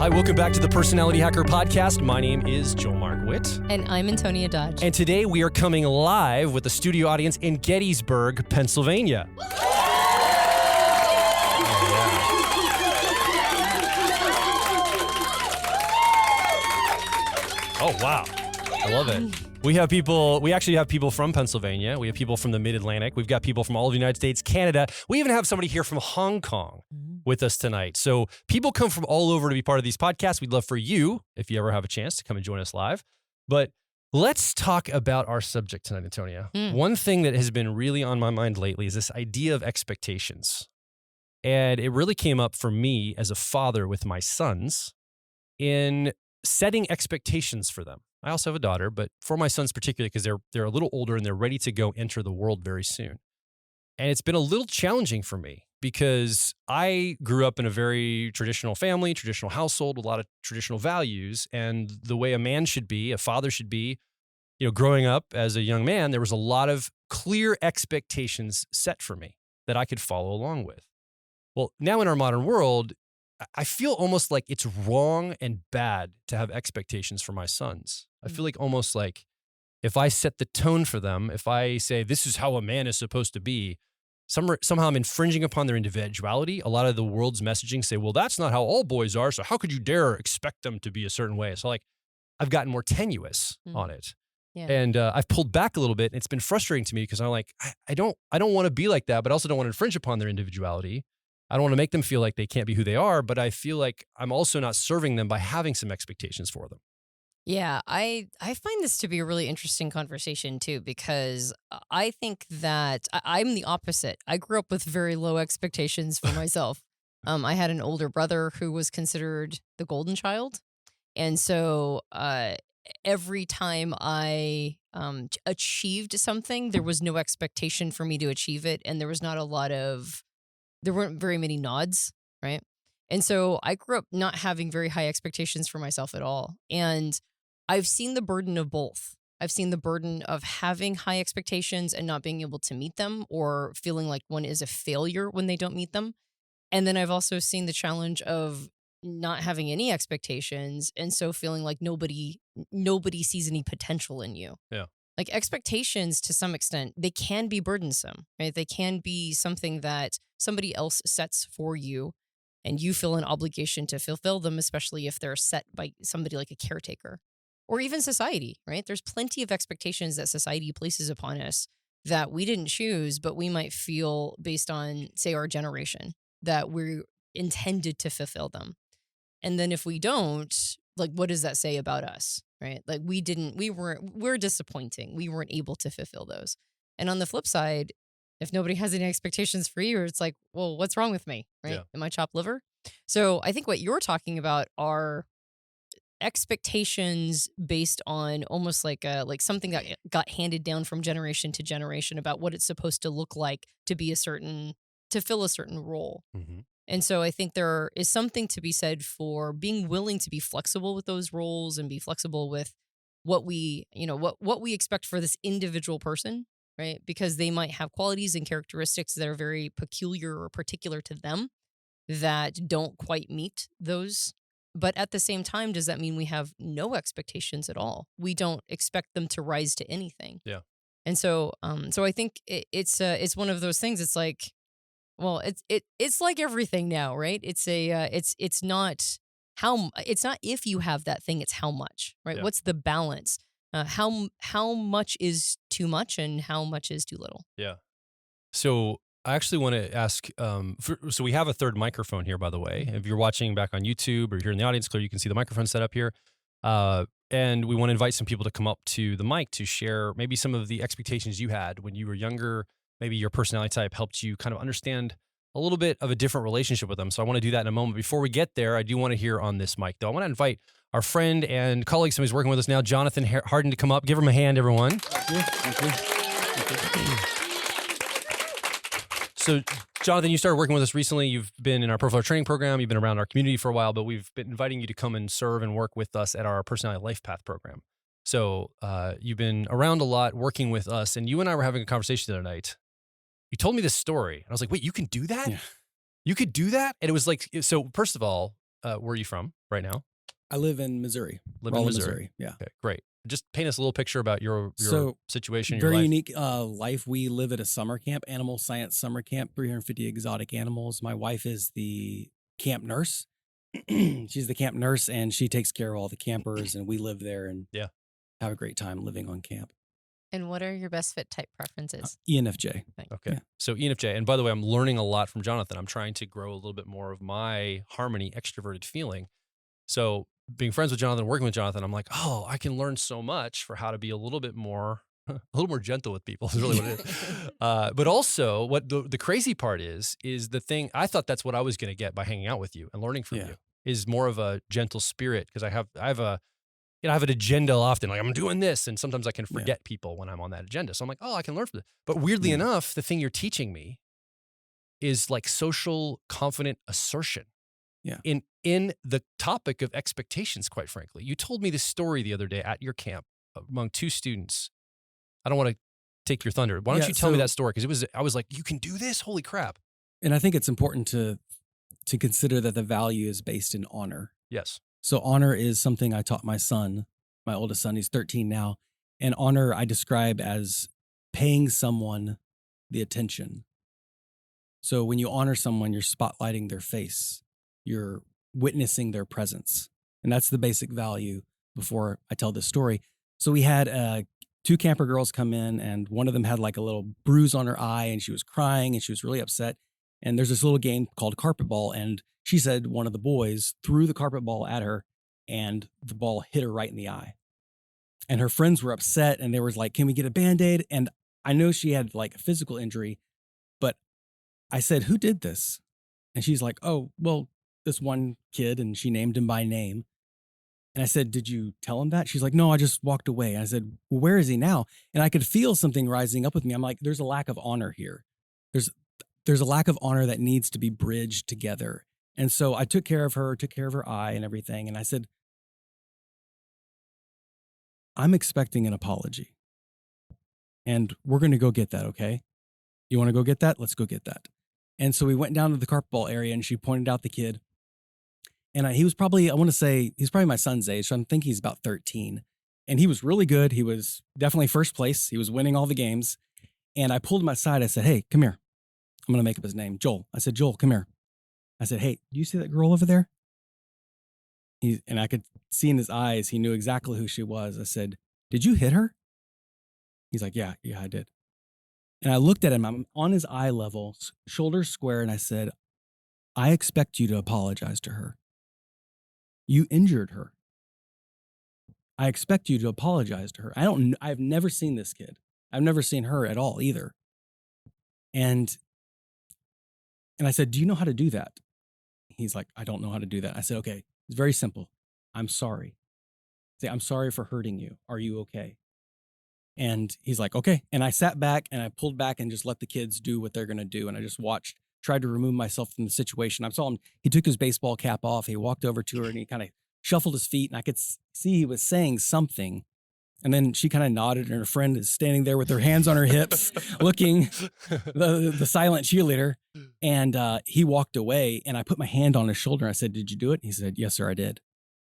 Hi, welcome back to the Personality Hacker Podcast. My name is Joe Mark Witt. And I'm Antonia Dodge. And today we are coming live with the studio audience in Gettysburg, Pennsylvania. Oh, wow. I love it. We actually have people from Pennsylvania. We have people from the Mid-Atlantic. We've got people from all of the United States, Canada. We even have somebody here from Hong Kong with us tonight. So people come from all over to be part of these podcasts. We'd love for you, if you ever have a chance, to come and join us live. But let's talk about our subject tonight, Antonia. One thing that has been really on my mind lately is this idea of expectations. And it really came up for me as a father with my sons in setting expectations for them. I also have a daughter, but for my sons particularly, because they're a little older and they're ready to go enter the world very soon. And it's been a little challenging for me because I grew up in a very traditional family, traditional household, with a lot of traditional values. And the way a man should be, a father should be, growing up as a young man, there was a lot of clear expectations set for me that I could follow along with. Well, now in our modern world, I feel almost like it's wrong and bad to have expectations for my sons. I feel like almost like if I set the tone for them, if I say this is how a man is supposed to be, somehow I'm infringing upon their individuality. A lot of the world's messaging say, well, that's not how all boys are, so how could you dare expect them to be a certain way? So I've gotten more tenuous on it. Yeah. And I've pulled back a little bit, and it's been frustrating to me because I'm like, I don't want to be like that, but I also don't want to infringe upon their individuality. I don't want to make them feel like they can't be who they are, but I feel like I'm also not serving them by having some expectations for them. Yeah, I find this to be a really interesting conversation too, because I think that I'm the opposite. I grew up with very low expectations for myself. I had an older brother who was considered the golden child. And so every time I achieved something, there was no expectation for me to achieve it. And there weren't very many nods, right? And so I grew up not having very high expectations for myself at all. And I've seen the burden of both. I've seen the burden of having high expectations and not being able to meet them, or feeling like one is a failure when they don't meet them. And then I've also seen the challenge of not having any expectations, and so feeling like nobody sees any potential in you. Yeah. Like expectations, to some extent, they can be burdensome, right? They can be something that somebody else sets for you, and you feel an obligation to fulfill them, especially if they're set by somebody like a caretaker or even society, right? There's plenty of expectations that society places upon us that we didn't choose, but we might feel based on, say, our generation, that we're intended to fulfill them. And then if we don't, like, what does that say about us, right? Like we're disappointing. We weren't able to fulfill those. And on the flip side, if nobody has any expectations for you, it's like, well, what's wrong with me, right? Yeah. Am I chopped liver? So I think what you're talking about are expectations based on almost like something that got handed down from generation to generation about what it's supposed to look like to fill a certain role. Mm-hmm. And so I think there is something to be said for being willing to be flexible with those roles and be flexible with what we expect for this individual person, right? Because they might have qualities and characteristics that are very peculiar or particular to them that don't quite meet those. But at the same time, does that mean we have no expectations at all? We don't expect them to rise to anything. Yeah. And so I think it's one of those things. It's like, well, it's like everything now, right? It's not if you have that thing, it's how much, right? Yeah. What's the balance? How much is too much and how much is too little? Yeah. So I actually want to ask, so we have a third microphone here, by the way. If you're watching back on YouTube or you're in the audience, clear, you can see the microphone set up here. And we want to invite some people to come up to the mic to share maybe some of the expectations you had when you were younger. Maybe your personality type helped you kind of understand a little bit of a different relationship with them. So I want to do that in a moment. Before we get there, I do want to hear on this mic, though. I want to invite our friend and colleague, somebody who's working with us now, Jonathan Harden, to come up. Give him a hand, everyone. Thank you. So, Jonathan, you started working with us recently. You've been in our profile training program. You've been around our community for a while, but we've been inviting you to come and serve and work with us at our Personality Life Path program. So you've been around a lot working with us, and you and I were having a conversation the other night. You told me this story, and I was like, wait, you can do that? Yeah. You could do that? And it was like, so first of all, where are you from right now? I live in Missouri. Live in Rolla, Missouri. Yeah. Okay, great. Just paint us a little picture about your So, situation, your very life. unique life. We live at a summer camp, animal science summer camp, 350 exotic animals. My wife is the camp nurse. She's the camp nurse, and she takes care of all the campers, and we live there and Yeah. have a great time living on camp. And what are your best fit type preferences? ENFJ. Okay. Yeah. So ENFJ. And by the way, I'm learning a lot from Jonathan. I'm trying to grow a little bit more of my harmony, extroverted feeling. So being friends with Jonathan, working with Jonathan, I'm like, oh, I can learn so much for how to be a little bit more, a little more gentle with people is really what it is. But also what the crazy part is the thing, I thought that's what I was going to get by hanging out with you and learning from you is more of a gentle spirit. Cause I have an agenda often, like I'm doing this. And sometimes I can forget people when I'm on that agenda. So I'm like, oh, I can learn from this. But weirdly enough, the thing you're teaching me is like social confident assertion. Yeah. In the topic of expectations, quite frankly. You told me this story the other day at your camp among two students. I don't want to take your thunder. Why don't you tell me that story? Because I was like, you can do this? Holy crap. And I think it's important to consider that the value is based in honor. Yes. So honor is something I taught my son, my oldest son, he's 13 now. And honor I describe as paying someone the attention. So when you honor someone, you're spotlighting their face. You're witnessing their presence. And that's the basic value before I tell this story. So we had two camper girls come in, and one of them had like a little bruise on her eye, and she was crying and she was really upset. And there's this little game called carpet ball. And she said one of the boys threw the carpet ball at her, and the ball hit her right in the eye. And her friends were upset, and they were like, can we get a Band-Aid? And I know she had like a physical injury, but I said, who did this? And she's like, oh, well, this one kid, and she named him by name. And I said, did you tell him that? She's like, no, I just walked away. And I said, well, where is he now? And I could feel something rising up with me. I'm like, there's a lack of honor here. There's a lack of honor that needs to be bridged together. And so I took care of her eye and everything. And I said, I'm expecting an apology. And we're going to go get that, okay? You want to go get that? Let's go get that. And so we went down to the carpet ball area, and she pointed out the kid. And he was probably, I want to say, he's probably my son's age. So I think he's about 13. And he was really good. He was definitely first place. He was winning all the games. And I pulled him aside. I said, hey, come here. I'm going to make up his name, Joel. I said, Joel, come here. I said, hey, do you see that girl over there? And I could see in his eyes, he knew exactly who she was. I said, did you hit her? He's like, yeah, I did. And I looked at him, I'm on his eye level, shoulders square, and I said, I expect you to apologize to her. You injured her. I expect you to apologize to her. I've never seen this kid. I've never seen her at all either. And I said, do you know how to do that? He's like, I don't know how to do that. I said, okay, it's very simple. I'm sorry. Say, I'm sorry for hurting you. Are you okay? And he's like, okay. And I sat back and I pulled back and just let the kids do what they're going to do. And I just watched, tried to remove myself from the situation. I saw him, he took his baseball cap off. He walked over to her and he kind of shuffled his feet, and I could see he was saying something. And then she kind of nodded, and her friend is standing there with her hands on her hips, looking the silent cheerleader. And he walked away, and I put my hand on his shoulder. I said, did you do it? He said, yes, sir, I did.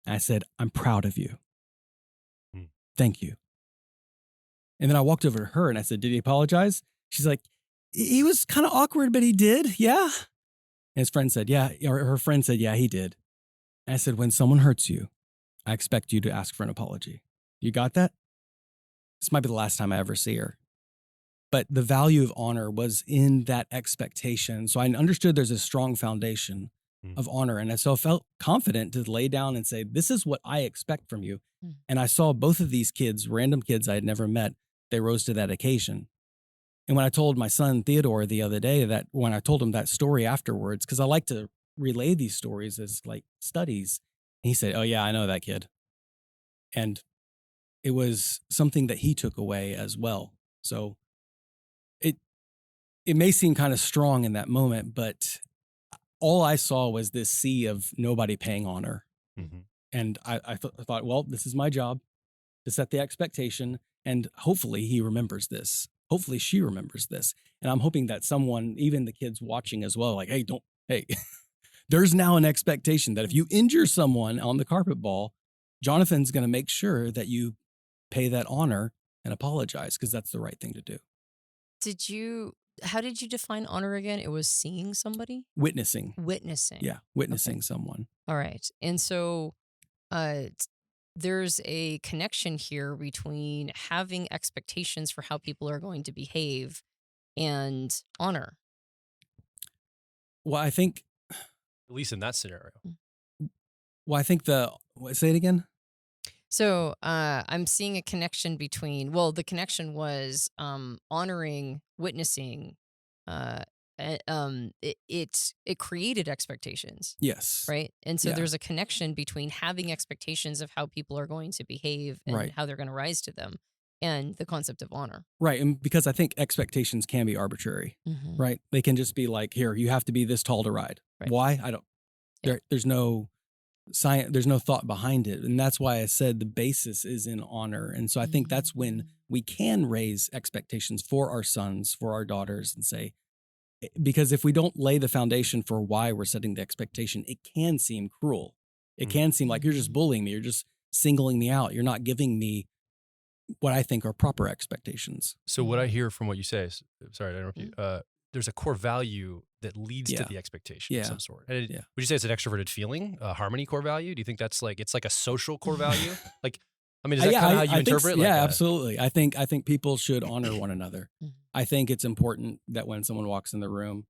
And I said, I'm proud of you. Thank you. And then I walked over to her and I said, did he apologize? She's like, he was kind of awkward, but he did. Yeah. And his friend said, yeah. Or her friend said, yeah, he did. And I said, when someone hurts you, I expect you to ask for an apology. You got that? This might be the last time I ever see her. But the value of honor was in that expectation. So I understood there's a strong foundation of honor. And so I felt confident to lay down and say, this is what I expect from you. And I saw both of these kids, random kids I had never met, they rose to that occasion. And when I told my son Theodore the other day, that when I told him that story afterwards, because I like to relay these stories as like studies, he said, oh yeah, I know that kid. And it was something that he took away as well. So it may seem kind of strong in that moment, but all I saw was this sea of nobody paying honor. And I thought, well, this is my job to set the expectation. And hopefully he remembers this. Hopefully she remembers this. And I'm hoping that someone, even the kids watching as well, like, hey, don't there's now an expectation that if you injure someone on the carpet ball, Jonathan's going to make sure that you pay that honor and apologize because that's the right thing to do. How did you define honor again? It was seeing somebody? Witnessing. Witnessing. Yeah, witnessing someone. All right. And so there's a connection here between having expectations for how people are going to behave and honor. Well, I think, At least in that scenario. Say it again. So I'm seeing a connection between, the connection was honoring, witnessing. It created expectations. Yes. Right. And so Yeah. there's a connection between having expectations of how people are going to behave and Right. how they're going to rise to them and the concept of honor. Right. And because I think expectations can be arbitrary, Mm-hmm. right? They can just be like, here, you have to be this tall to ride. Right. Why? I don't, Yeah. there's no science, there's no thought behind it. And that's why I said the basis is in honor. And so I think that's when we can raise expectations for our sons, for our daughters, and say, because if we don't lay the foundation for why we're setting the expectation, it can seem cruel. It can seem like you're just bullying me. You're just singling me out. You're not giving me what I think are proper expectations. So what I hear from what you say is, sorry to interrupt you, there's a core value that leads to the expectation of some sort. And would you say it's an extroverted feeling, a harmony core value? Do you think that's like, it's like a social core value? Like, I mean, is that kind of how you interpret it? Absolutely. I think people should honor one another. I think it's important that when someone walks in the room,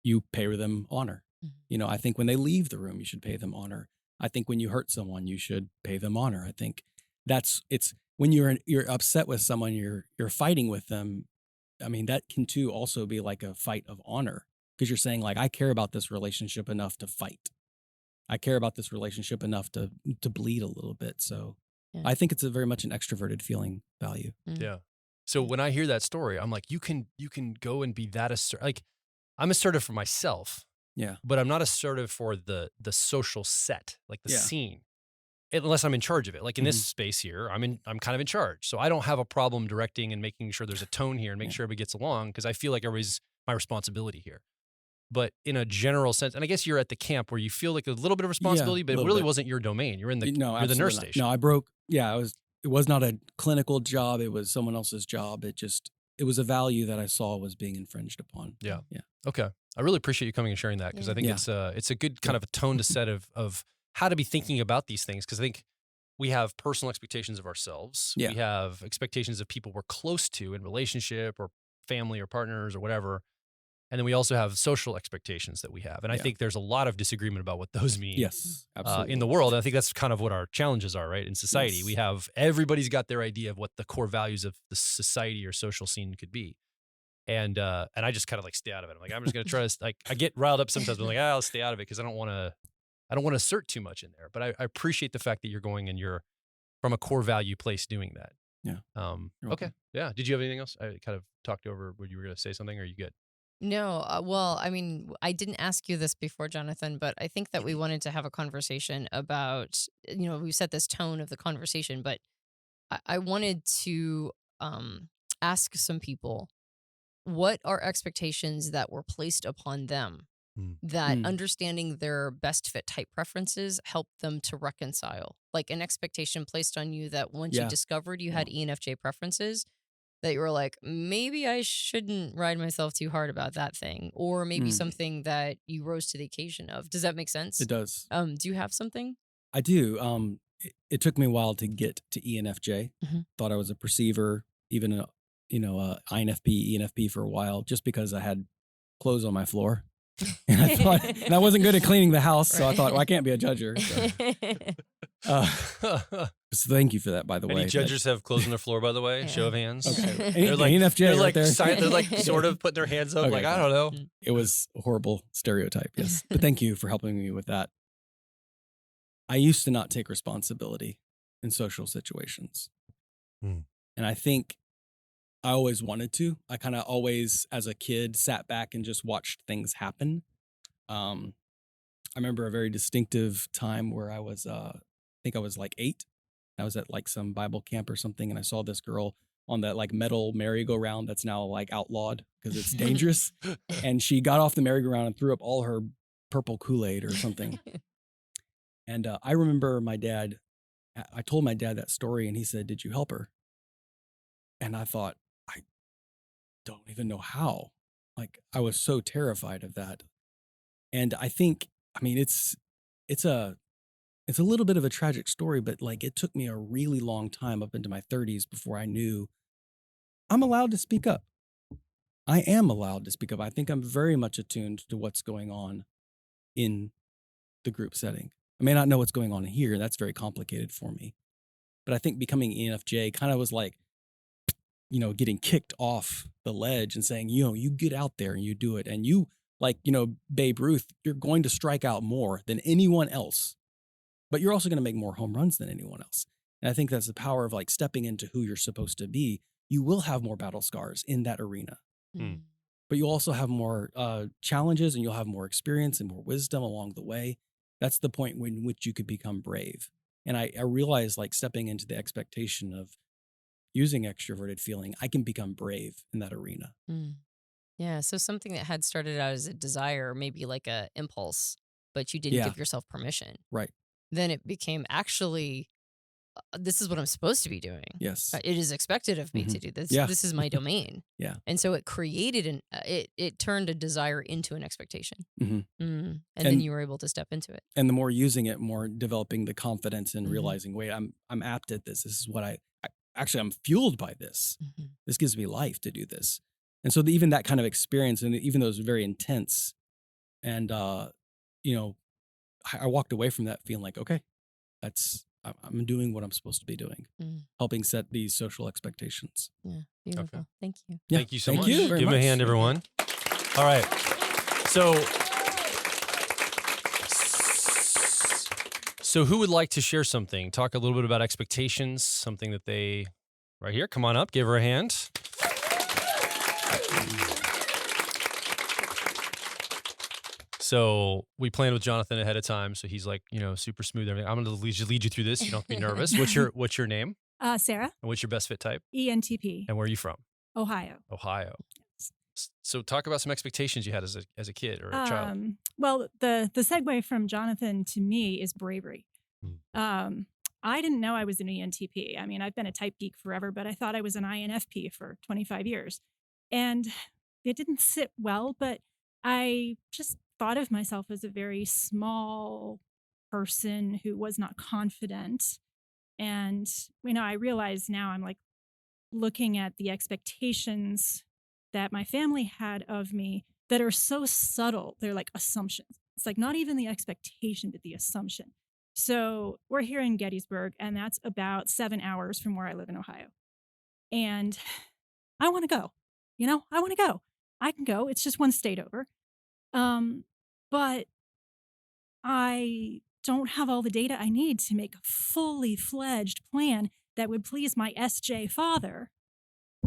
you pay them honor. You know, I think when they leave the room, you should pay them honor. I think when you hurt someone, you should pay them honor. I think it's when you're upset with someone, you're fighting with them. I mean, that can too also be like a fight of honor because you're saying like, I care about this relationship enough to fight. I care about this relationship enough to bleed a little bit. So I think it's a very much an extroverted feeling value. Yeah. So when I hear that story, I'm like, you can go and be that assertive. Like, I'm assertive for myself. Yeah. But I'm not assertive for the social set, like the scene, unless I'm in charge of it. Like in this space here, I'm kind of in charge. So I don't have a problem directing and making sure there's a tone here and making sure everybody gets along because I feel like everybody's my responsibility here. But in a general sense, and I guess you're at the camp where you feel like a little bit of responsibility, but it really wasn't your domain. You're in the you're the nurse station. No, I broke. Yeah, it was not a clinical job. It was someone else's job. It was a value that I saw was being infringed upon. Yeah. Yeah. Okay. I really appreciate you coming and sharing that because I think it's a good kind of a tone to set of how to be thinking about these things. Because I think we have personal expectations of ourselves. Yeah. We have expectations of people we're close to in relationship or family or partners or whatever. And then we also have social expectations that we have. And I think there's a lot of disagreement about what those mean. Yes, absolutely. In the world. And I think that's kind of what our challenges are, right? In society, Yes. we have, everybody's got their idea of what the core values of the society or social scene could be. And I just kind of like stay out of it. I'm like, I'm just going to try to, like, I get riled up sometimes. I'm like, I'll stay out of it because I don't want to assert too much in there. But I appreciate the fact that you're going and you're from a core value place doing that. Yeah. Okay. Yeah. Did you have anything else? I kind of talked over when you were going to say something, or are you good? No, well, I mean, I didn't ask you this before, Jonathan, but I think that we wanted to have a conversation about, we set this tone of the conversation, but I wanted to ask some people, what are expectations that were placed upon them that understanding their best fit type preferences helped them to reconcile? Like an expectation placed on you that once you discovered you had ENFJ preferences, that you were like, maybe I shouldn't ride myself too hard about that thing, or maybe something that you rose to the occasion of. Does that make sense? It does. Do you have something? I do. It took me a while to get to ENFJ. Thought I was a perceiver, even a INFP, ENFP for a while, just because I had clothes on my floor. And I thought, and I wasn't good at cleaning the house, so I thought, well, I can't be a judger. So thank you for that, by the way. Any judges have clothes on their floor, by the way? Yeah. Show of hands. Okay. They're like ENFJ they're right there. they're like sort of putting their hands up, like, I don't know. It was a horrible stereotype, yes. But thank you for helping me with that. I used to not take responsibility in social situations. And I think I always wanted to. I kind of always, as a kid, sat back and just watched things happen. I remember a very distinctive time where I was, I think I was like 8. I was at like some Bible camp or something, and I saw this girl on that like metal merry-go-round that's now like outlawed because it's dangerous. And she got off the merry-go-round and threw up all her purple Kool-Aid or something. And I remember my dad, I told my dad that story and he said, "Did you help her?" And I thought, I don't even know how. Like, I was so terrified of that. And I think, I mean, it's a little bit of a tragic story, but like it took me a really long time up into my 30s before I knew I'm allowed to speak up. I am allowed to speak up. I think I'm very much attuned to what's going on in the group setting. I may not know what's going on here. That's very complicated for me. But I think becoming ENFJ kind of was like, getting kicked off the ledge and saying, you get out there and you do it. And you, like, Babe Ruth, you're going to strike out more than anyone else, but you're also going to make more home runs than anyone else. And I think that's the power of like stepping into who you're supposed to be. You will have more battle scars in that arena, but you'll also have more challenges and you'll have more experience and more wisdom along the way. That's the point in which you could become brave. And I realized, like, stepping into the expectation of using extroverted feeling, I can become brave in that arena. Yeah. So something that had started out as a desire, maybe like a impulse, but you didn't give yourself permission. Right. Then it became actually, this is what I'm supposed to be doing. Yes. It is expected of me to do this. Yeah. This is my domain. Yeah. And so it created it turned a desire into an expectation. And then And- you were able to step into it. And the more using it, more developing the confidence and realizing, wait, I'm apt at this. This is what I'm fueled by this. This gives me life to do this. And so even that kind of experience, and even though it was very intense, and I walked away from that feeling like, okay, I'm doing what I'm supposed to be doing, helping set these social expectations. Yeah, beautiful. Okay. Thank you. Yeah, Thank you so thank much. you very Give much. a hand, everyone. All right. So who would like to share something? Talk a little bit about expectations, something that they, right here, come on up, give her a hand. So we planned with Jonathan ahead of time. So he's like, super smooth. Everything. I'm going to lead you through this. You don't have to be nervous. What's your name? Sarah, And what's your best fit type? ENTP, And where are you from? Ohio. Ohio. So talk about some expectations you had as a kid or a child. Well, the segue from Jonathan to me is bravery. I didn't know I was an ENTP. I mean, I've been a type geek forever, but I thought I was an INFP for 25 years. And it didn't sit well, but I just thought of myself as a very small person who was not confident. And, I realize now I'm like looking at the expectations that my family had of me that are so subtle. They're like assumptions. It's like not even the expectation, but the assumption. So we're here in Gettysburg, and that's about 7 hours from where I live in Ohio. And I want to go. I want to go. I can go. It's just one state over. But I don't have all the data I need to make a fully fledged plan that would please my SJ father.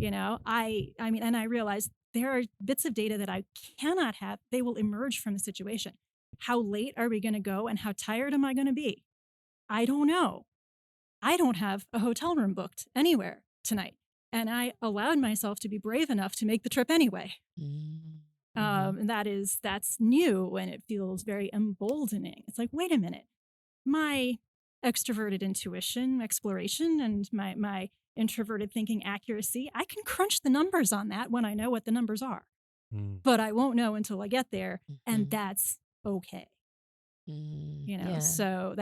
I mean, and I realize there are bits of data that I cannot have. They will emerge from the situation. How late are we going to go and how tired am I going to be? I don't know. I don't have a hotel room booked anywhere tonight. And I allowed myself to be brave enough to make the trip anyway. And that's new and it feels very emboldening. It's like, wait a minute, my extroverted intuition, exploration, and my introverted thinking accuracy, I can crunch the numbers on that when I know what the numbers are. But I won't know until I get there, and that's okay. So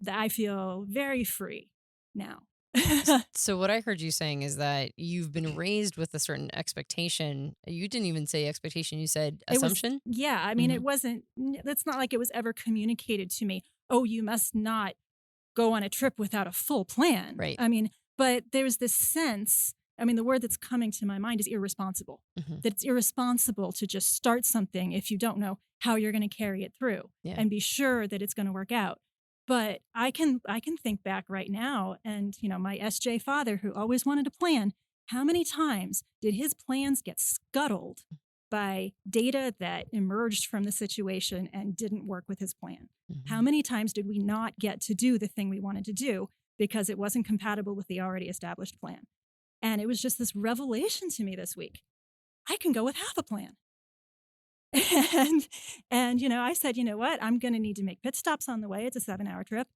I feel very free now. So what I heard you saying is that you've been raised with a certain expectation. You didn't even say expectation. You said assumption. I mean, it's not like it was ever communicated to me. Oh, you must not go on a trip without a full plan. Right. I mean, but there's this sense, the word that's coming to my mind is irresponsible. That it's irresponsible to just start something if you don't know how you're going to carry it through and be sure that it's going to work out. But I can think back right now and, my SJ father who always wanted to plan, how many times did his plans get scuttled by data that emerged from the situation and didn't work with his plan? How many times did we not get to do the thing we wanted to do because it wasn't compatible with the already established plan? And it was just this revelation to me this week. I can go with half a plan. And I said, you know what? I'm going to need to make pit stops on the way. It's a 7-hour trip.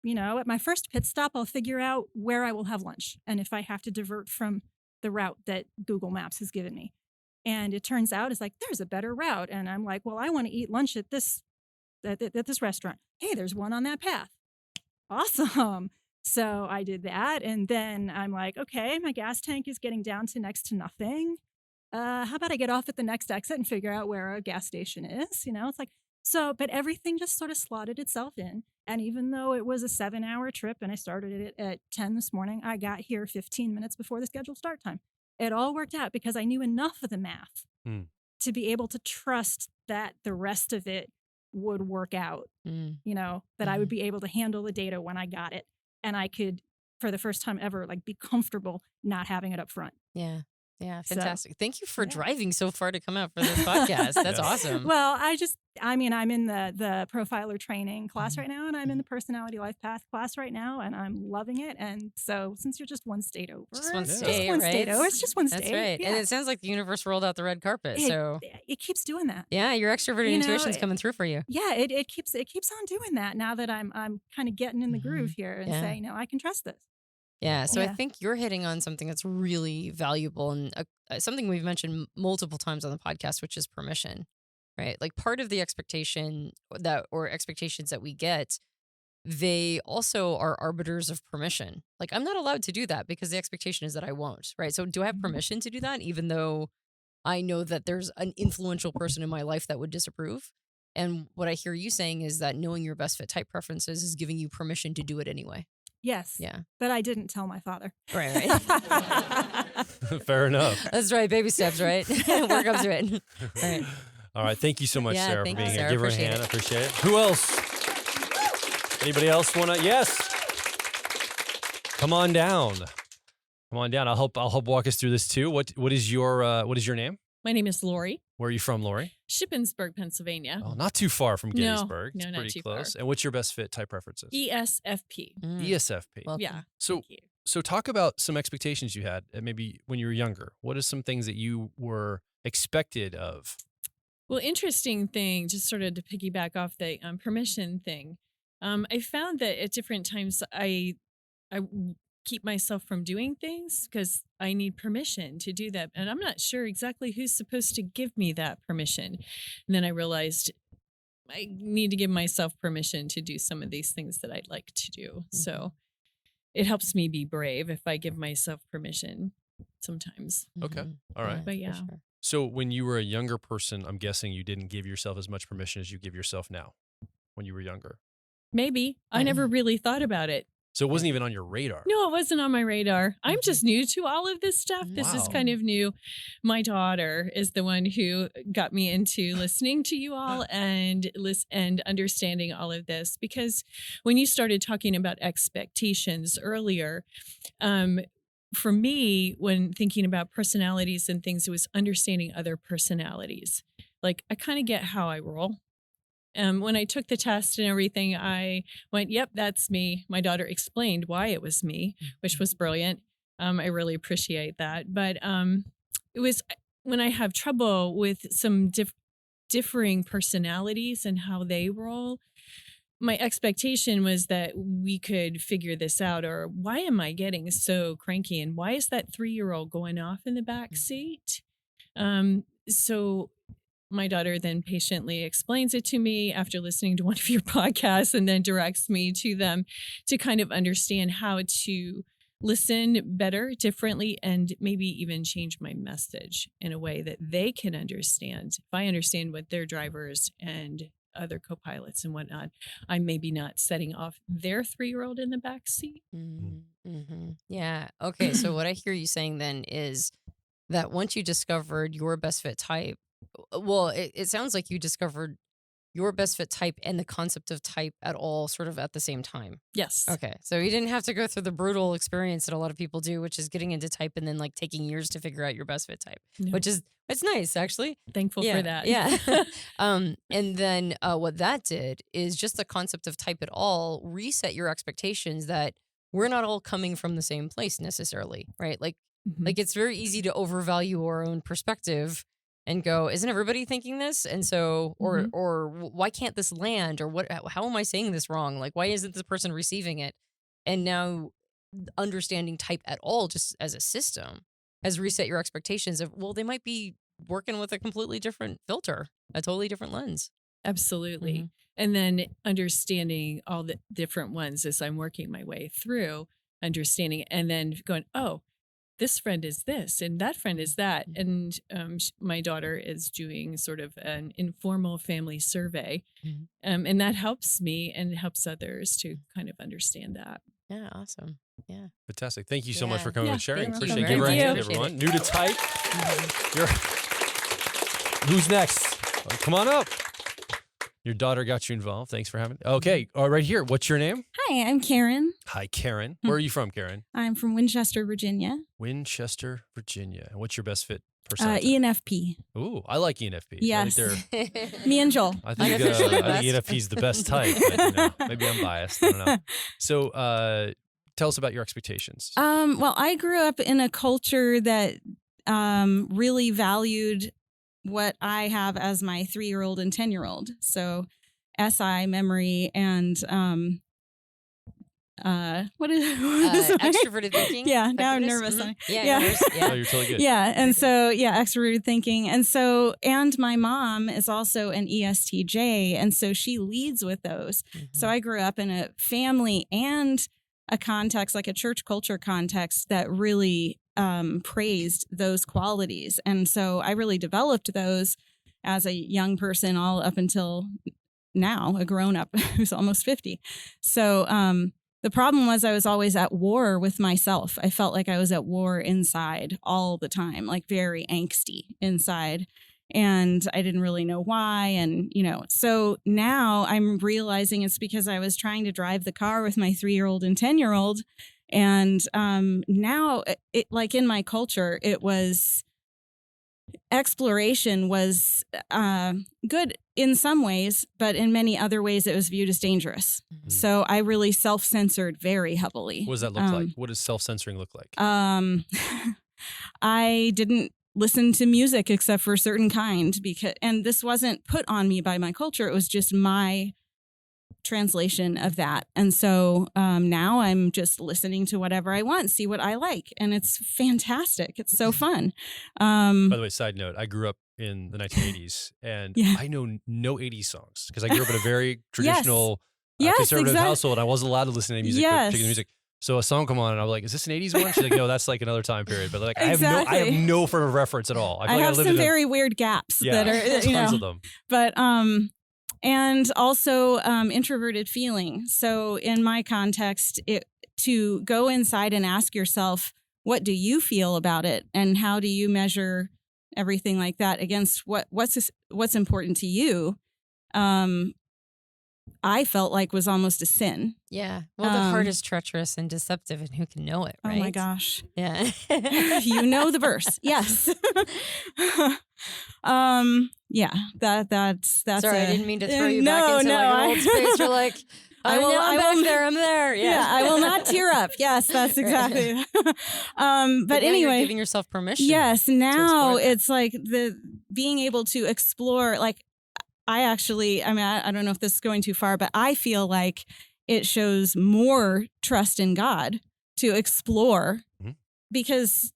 At my first pit stop, I'll figure out where I will have lunch and if I have to divert from the route that Google Maps has given me. And it turns out it's like, there's a better route. And I'm like, well, I want to eat lunch at this restaurant. Hey, there's one on that path. Awesome. So I did that. And then I'm like, okay, my gas tank is getting down to next to nothing. How about I get off at the next exit and figure out where a gas station is? It's like, but everything just sort of slotted itself in. And even though it was a 7-hour trip and I started it at 10 this morning, I got here 15 minutes before the scheduled start time. It all worked out because I knew enough of the math to be able to trust that the rest of it would work out, that I would be able to handle the data when I got it. And I could, for the first time ever, be comfortable not having it up front. Yeah. Yeah, fantastic. Thank you for driving so far to come out for this podcast. That's awesome. Well, I'm in the profiler training class right now, and I'm in the personality life path class right now, and I'm loving it. And so since you're just one state over. Just one state, right? It's just one state. That's right. Yeah. And it sounds like the universe rolled out the red carpet. It keeps doing that. Yeah, your extroverted intuition's coming through for you. Yeah, it keeps on doing that now that I'm kind of getting in the groove here and saying, no, I can trust this. Yeah, so I think you're hitting on something that's really valuable and something we've mentioned multiple times on the podcast, which is permission, right? Like part of the expectations that we get, they also are arbiters of permission. Like I'm not allowed to do that because the expectation is that I won't, right? So do I have permission to do that even though I know that there's an influential person in my life that would disapprove? And what I hear you saying is that knowing your best fit type preferences is giving you permission to do it anyway. Yes. Yeah. But I didn't tell my father. Right. Fair enough. That's right. Baby steps, right? Work up to it. Right. All right. Thank you so much, Sarah, for being here. Sarah. Give her a hand. I appreciate it. Who else? Anybody else want to? Yes. Come on down. Come on down. I'll help walk us through this too. What is your name? My name is Lori. Where are you from, Lori? Shippensburg, Pennsylvania. Oh, not too far from Gettysburg. No, it's not pretty too close. far. And what's your best fit type preferences? ESFP. ESFP. Welcome. Yeah. So Thank you. So talk about some expectations you had maybe when you were younger. What are some things that you were expected of? Well, interesting thing, just sort of to piggyback off the permission thing. I found that at different times I keep myself from doing things because I need permission to do that. And I'm not sure exactly who's supposed to give me that permission. And then I realized I need to give myself permission to do some of these things that I'd like to do. Mm-hmm. So it helps me be brave if I give myself permission sometimes. Okay. All right. But yeah. Sure. So when you were a younger person, I'm guessing you didn't give yourself as much permission as you give yourself now when you were younger. Maybe. I never really thought about it. So it wasn't even on your radar. No, it wasn't on my radar. I'm just new to all of this stuff. This is kind of new. My daughter is the one who got me into listening to you all and understanding all of this. Because when you started talking about expectations earlier, for me, when thinking about personalities and things, it was understanding other personalities. Like I kind of get how I roll. When I took the test and everything, I went, yep, that's me. My daughter explained why it was me, which was brilliant. I really appreciate that. But it was when I have trouble with some differing personalities and how they roll, my expectation was that we could figure this out. Or why am I getting so cranky? And why is that 3-year-old going off in the back seat? So my daughter then patiently explains it to me after listening to one of your podcasts and then directs me to them to kind of understand how to listen better, differently, and maybe even change my message in a way that they can understand. If I understand what their drivers and other co-pilots and whatnot, I'm maybe not setting off their 3-year-old in the back seat. Mm-hmm. Yeah. Okay. So what I hear you saying then is that once you discovered your best fit type, well, it sounds like you discovered your best fit type and the concept of type at all sort of at the same time. Yes. Okay. So you didn't have to go through the brutal experience that a lot of people do, which is getting into type and then like taking years to figure out your best fit type, which is, it's nice actually. Thankful for that. Yeah. And then what that did is just the concept of type at all reset your expectations that we're not all coming from the same place necessarily, right? Like it's very easy to overvalue our own perspective and go, isn't everybody thinking this? And so, or why can't this land? Or how am I saying this wrong? Like, why isn't this person receiving it? And now understanding type at all, just as a system, has reset your expectations of, well, they might be working with a completely different filter, a totally different lens. Absolutely. And then understanding all the different ones as I'm working my way through, understanding, and then going, oh, this friend is this and that friend is that. And my daughter is doing sort of an informal family survey. And that helps me and helps others to kind of understand that. Yeah, awesome. Yeah. Fantastic. Thank you so much for coming and sharing. Thank Appreciate you. it. Give her a Thank hand, you. everyone. New to type. Who's next? Come on up. Your daughter got you involved. Thanks for having. Okay, right here. What's your name? Hi, I'm Karen. Hi, Karen. Where are you from, Karen? I'm from Winchester, Virginia. Winchester, Virginia. And what's your best fit personality? ENFP. Ooh, I like ENFP. Yes. I think Me and Joel. I think ENFP is the best type. But, maybe I'm biased. I don't know. So, tell us about your expectations. Well, I grew up in a culture that really valued what I have as my 3-year-old and 10-year-old. So SI, memory, and what is extroverted thinking? Yeah, now I'm nervous. Yeah. Oh, you're totally good. Yeah, and so extroverted thinking, and my mom is also an ESTJ, and so she leads with those. So I grew up in a family and a context, like a church culture context, that really praised those qualities. And so I really developed those as a young person all up until now, a grown-up who's almost 50. So the problem was I was always at war with myself. I felt like I was at war inside all the time, like very angsty inside. And I didn't really know why. And, so now I'm realizing it's because I was trying to drive the car with my 3-year-old and 10-year-old. And now, like in my culture, exploration was good in some ways, but in many other ways, it was viewed as dangerous. So I really self-censored very heavily. What does that look like? What does self-censoring look like? I didn't listen to music except for a certain kind, and this wasn't put on me by my culture. It was just my translation of that. And so now I'm just listening to whatever I want, see what I like. And it's fantastic. It's so fun. By the way, side note, I grew up in the 1980s and I know no 80s songs because I grew up in a very traditional conservative household. I wasn't allowed to listen to any music, particular music. So a song come on and I was like, is this an 80s one? She's like, no, that's like another time period. But like, I have no frame of reference at all. I have some very weird gaps that are, tons of them. But, and also introverted feeling. So in my context, to go inside and ask yourself, what do you feel about it? And how do you measure everything like that against what's important to you? I felt like was almost a sin. Yeah. Well, the heart is treacherous and deceptive, and who can know it, right? Oh my gosh. Yeah. You know the verse. Yes. Yeah. That's Sorry, I didn't mean to throw you back into like an old space. You're like, I'm there. Yeah, I will not tear up. Yes, that's exactly. But anyway, you're giving yourself permission. Yes. Now it's like the being able to explore, like, I don't know if this is going too far, but I feel like it shows more trust in God to explore because,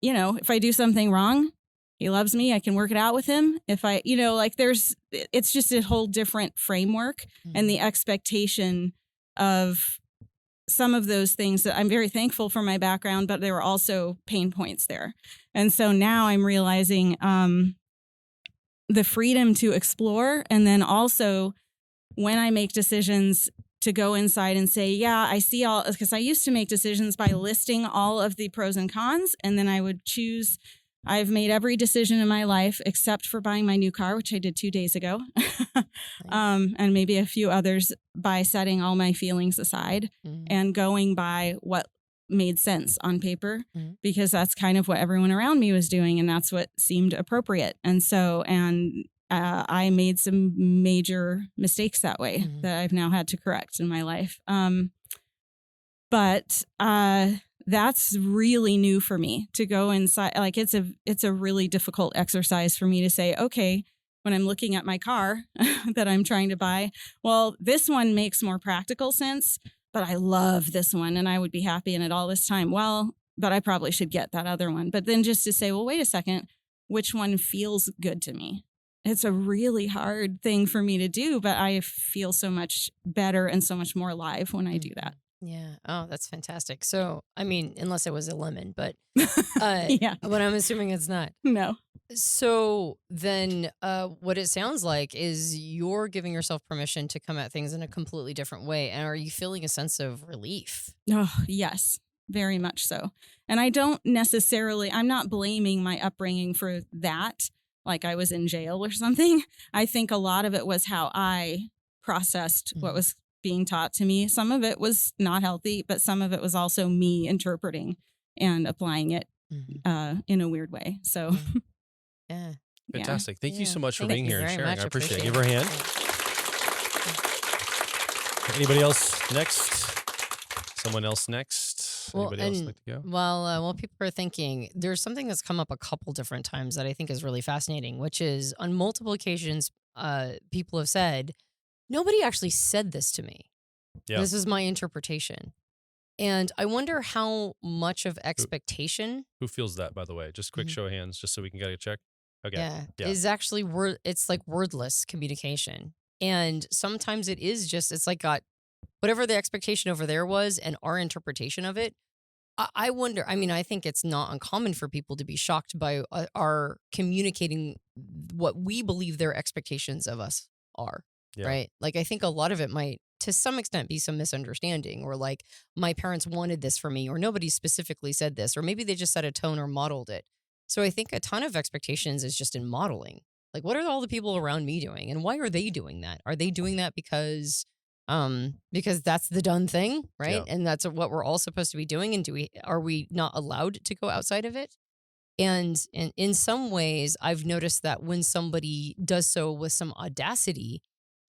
if I do something wrong, He loves me. I can work it out with Him. If I, it's just a whole different framework and the expectation of some of those things that I'm very thankful for my background, but there were also pain points there. And so now I'm realizing, the freedom to explore. And then also when I make decisions to go inside and say, yeah, I see all, because I used to make decisions by listing all of the pros and cons. And then I would choose, I've made every decision in my life except for buying my new car, which I did 2 days ago. And maybe a few others by setting all my feelings aside and going by what made sense on paper, because that's kind of what everyone around me was doing. And that's what seemed appropriate. And so, I made some major mistakes that way that I've now had to correct in my life. But that's really new for me to go inside. Like it's a really difficult exercise for me to say, okay, when I'm looking at my car that I'm trying to buy, well, this one makes more practical sense, but I love this one and I would be happy in it all this time. Well, but I probably should get that other one. But then just to say, well, wait a second, which one feels good to me? It's a really hard thing for me to do, but I feel so much better and so much more alive when I do that. Yeah. Oh, that's fantastic. So, I mean, unless it was a lemon, but Yeah. but I'm assuming it's not. No. So then what it sounds like is you're giving yourself permission to come at things in a completely different way. And are you feeling a sense of relief? Oh, yes, very much so. And I don't necessarily, I'm not blaming my upbringing for that, like I was in jail or something. I think a lot of it was how I processed what was being taught to me. Some of it was not healthy, but some of it was also me interpreting and applying it in a weird way. So, yeah. Fantastic. Thank you so much for Thank being you here and very sharing. much. I appreciate it. Appreciate Give her a it. hand. Anybody else next? Someone else next? Well, Anybody else and like to go? while people are thinking, there's something that's come up a couple different times that I think is really fascinating, which is on multiple occasions, people have said, nobody actually said this to me. Yeah. This is my interpretation. And I wonder how much of expectation Who feels that, by the way? Just quick show of hands, just so we can get a check. Okay. Yeah. is actually it's like wordless communication. And sometimes it is just, it's like got whatever the expectation over there was and our interpretation of it. I wonder, I mean, I think it's not uncommon for people to be shocked by our communicating what we believe their expectations of us are. Yeah. Right. Like, I think a lot of it might, to some extent, be some misunderstanding, or like my parents wanted this for me, or nobody specifically said this, or maybe they just set a tone or modeled it. So I think a ton of expectations is just in modeling. Like, what are all the people around me doing, and why are they doing that? Are they doing that because that's the done thing, right? Yeah. And that's what we're all supposed to be doing. And are we not allowed to go outside of it? And in some ways, I've noticed that when somebody does so with some audacity,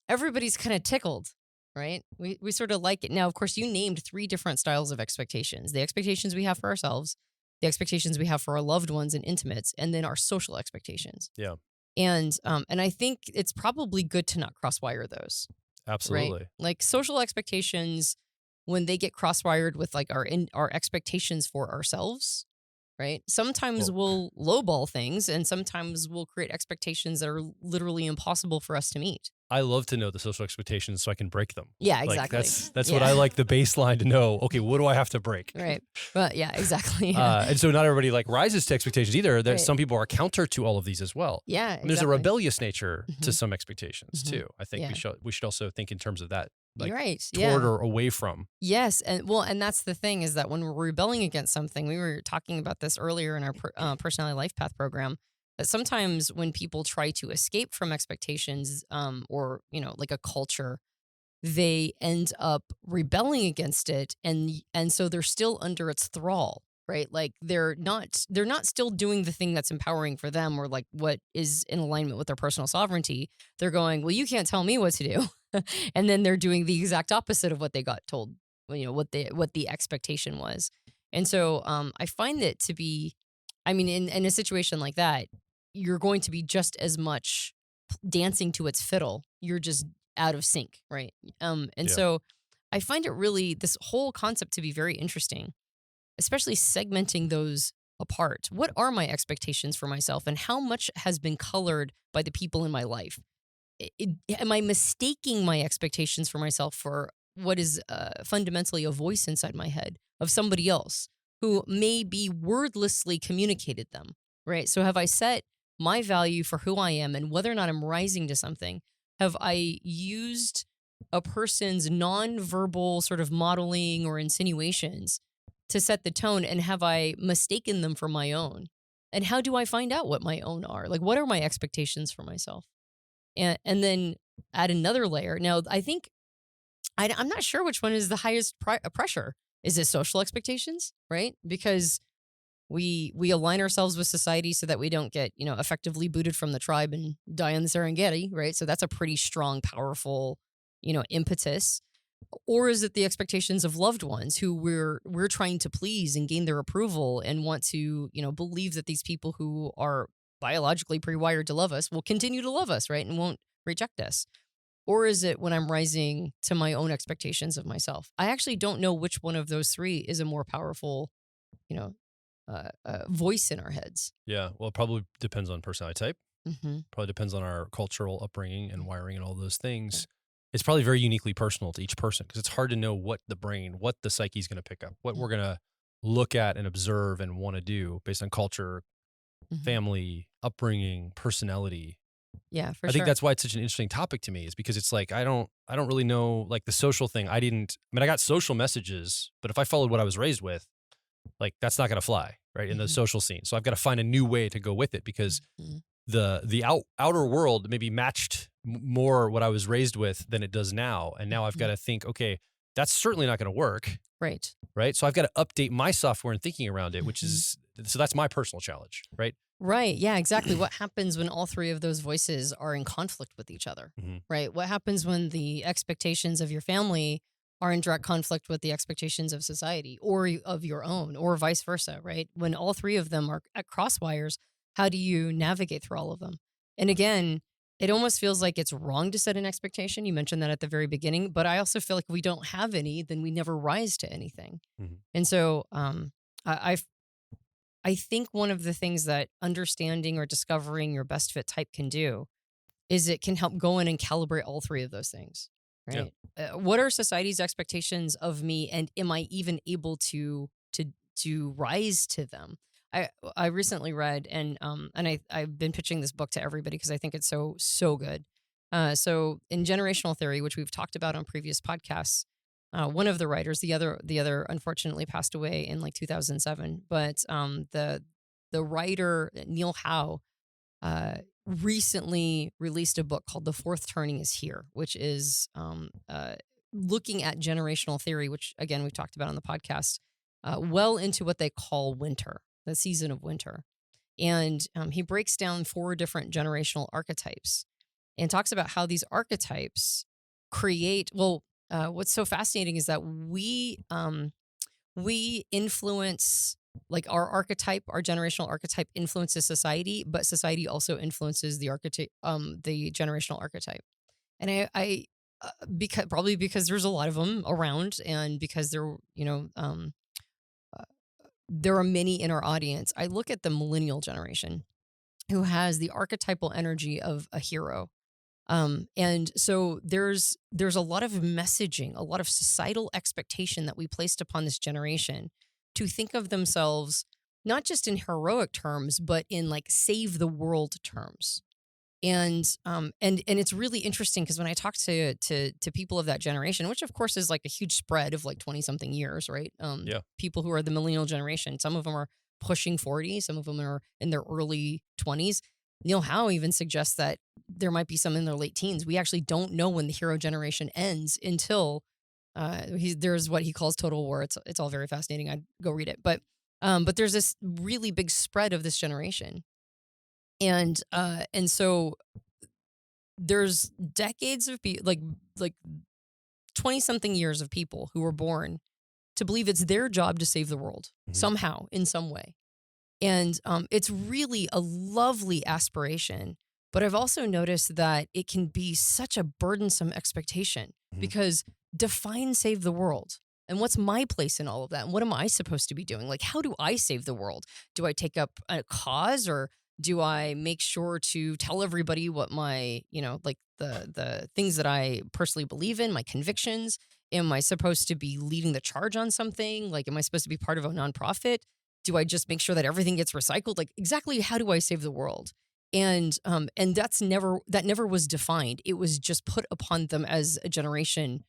everybody's kind of tickled, right? We sort of like it. Now, of course, you named 3 different styles of expectations: the expectations we have for ourselves, the expectations we have for our loved ones and intimates, and then our social expectations. Yeah. And I think it's probably good to not crosswire those. Absolutely. Right? Like social expectations, when they get crosswired with like our expectations for ourselves, right? Sometimes we'll lowball things, and sometimes we'll create expectations that are literally impossible for us to meet. I love to know the social expectations so I can break them. Yeah, Like, exactly. that's what I like, the baseline to know. Okay, what do I have to break? Right. But yeah, exactly. Yeah. And so not everybody like rises to expectations either. There, Right. Some people are counter to all of these as well. Yeah. And there's a exactly. rebellious nature to some expectations Mhm. too. I think Yeah. we should also think in terms of that, like You're right. toward Yeah. or away from. Yes, and that's the thing, is that when we're rebelling against something, we were talking about this earlier in our personality life path program, that sometimes when people try to escape from expectations, or like a culture, they end up rebelling against it, and so they're still under its thrall, right? Like they're not still doing the thing that's empowering for them, or like what is in alignment with their personal sovereignty. They're going, well, you can't tell me what to do. And then they're doing the exact opposite of what they got told, what the expectation was. And so I find it to be, I mean, in a situation like that, you're going to be just as much dancing to its fiddle. You're just out of sync, right? So I find it really, this whole concept to be very interesting, especially segmenting those apart. What are my expectations for myself, and how much has been colored by the people in my life? Am I mistaking my expectations for myself for what is fundamentally a voice inside my head of somebody else who may be wordlessly communicated them, right? So have I set my value for who I am and whether or not I'm rising to something? Have I used a person's nonverbal sort of modeling or insinuations to set the tone, and have I mistaken them for my own? And how do I find out what my own are? Like, what are my expectations for myself? And then add another layer. Now, I think I'm not sure which one is the highest pressure. Is it social expectations, right? Because we align ourselves with society so that we don't get, effectively booted from the tribe and die in the Serengeti, right? So that's a pretty strong, powerful, impetus. Or is it the expectations of loved ones who we're trying to please and gain their approval and want to, believe that these people who are biologically pre-wired to love us will continue to love us, right? And won't reject us. Or is it when I'm rising to my own expectations of myself? I actually don't know which one of those three is a more powerful, voice in our heads. Yeah. Well, it probably depends on personality type. Mm-hmm. Probably depends on our cultural upbringing and wiring and all those things. It's probably very uniquely personal to each person because it's hard to know what the psyche is going to pick up, what we're going to look at and observe and want to do based on culture, family, upbringing, personality. Yeah, I think that's why it's such an interesting topic to me, is because it's like I don't really know, like the social thing. I got social messages, but if I followed what I was raised with, like that's not going to fly, right, in the social scene. So I've got to find a new way to go with it because the outer world maybe matched more what I was raised with than it does now. And now I've got to think, okay, that's certainly not going to work. Right. Right. So I've got to update my software and thinking around it, which is, so that's my personal challenge. Right. Right. Yeah, exactly. What happens when all three of those voices are in conflict with each other? Right. What happens when the expectations of your family are in direct conflict with the expectations of society or of your own, or vice versa, right? When all three of them are at crosswires, how do you navigate through all of them? And again, it almost feels like it's wrong to set an expectation. You mentioned that at the very beginning, but I also feel like if we don't have any, then we never rise to anything. And so I think one of the things that understanding or discovering your best fit type can do is it can help go in and calibrate all three of those things. Right. Yeah. What are society's expectations of me, and am I even able to rise to them? I recently read and I've been pitching this book to everybody because I think it's so good. So in generational theory, which we've talked about on previous podcasts, one of the writers, the other unfortunately passed away in like 2007, but the writer Neil Howe recently released a book called The Fourth Turning is Here, which is looking at generational theory, which again we've talked about on the podcast, well into what they call winter, the season of winter. And he breaks down 4 different generational archetypes and talks about how these archetypes create, what's so fascinating is that we influence, like our archetype, our generational archetype influences society, but society also influences the archetype, the generational archetype. And I because there's a lot of them around, and because there are many in our audience, I look at the millennial generation who has the archetypal energy of a hero. And so there's a lot of messaging, a lot of societal expectation that we placed upon this generation to think of themselves not just in heroic terms, but in like save the world terms. And it's really interesting because when I talk to people of that generation, which of course is like a huge spread of like 20 something years, right? People who are the millennial generation, some of them are pushing 40, some of them are in their early 20s. Neil Howe even suggests that there might be some in their late teens. We actually don't know when the hero generation ends until there's what he calls total war. It's all very fascinating. I'd go read it. But there's this really big spread of this generation. And so there's decades of like 20 something years of people who were born to believe it's their job to save the world somehow, in some way. And it's really a lovely aspiration. But I've also noticed that it can be such a burdensome expectation because define save the world. And what's my place in all of that? And what am I supposed to be doing? Like, how do I save the world? Do I take up a cause, or do I make sure to tell everybody what my, like the things that I personally believe in, my convictions? Am I supposed to be leading the charge on something? Like, am I supposed to be part of a nonprofit? Do I just make sure that everything gets recycled? Like, exactly how do I save the world? And that never was defined. It was just put upon them as a generation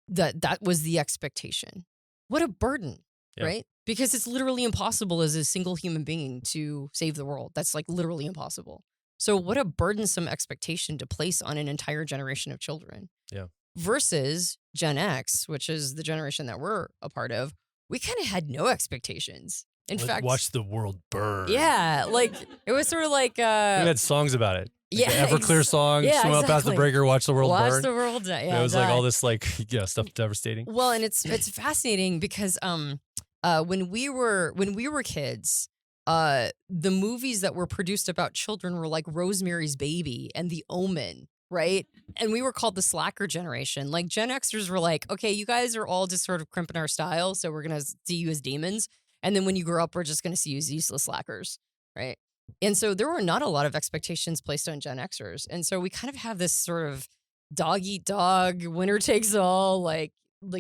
that was the expectation. What a burden, right? Because it's literally impossible as a single human being to save the world. That's like literally impossible. So what a burdensome expectation to place on an entire generation of children. Yeah. Versus Gen X, which is the generation that we're a part of, we kind of had no expectations. In fact, watch the world burn. Yeah, like it was sort of like we had songs about it. the Everclear song, yeah, swim up past the exactly. breaker, watch the world Watch burn. the world. Yeah, It was like all this like stuff devastating. Well, and it's fascinating because when we were kids, the movies that were produced about children were like Rosemary's Baby and The Omen, right? And we were called the slacker generation. Like Gen Xers were like, okay, you guys are all just sort of crimping our style, so we're gonna see you as demons. And then when you grow up, we're just gonna see you as useless slackers, right? And so there were not a lot of expectations placed on Gen Xers. And so we kind of have this sort of dog eat dog, winner takes all, like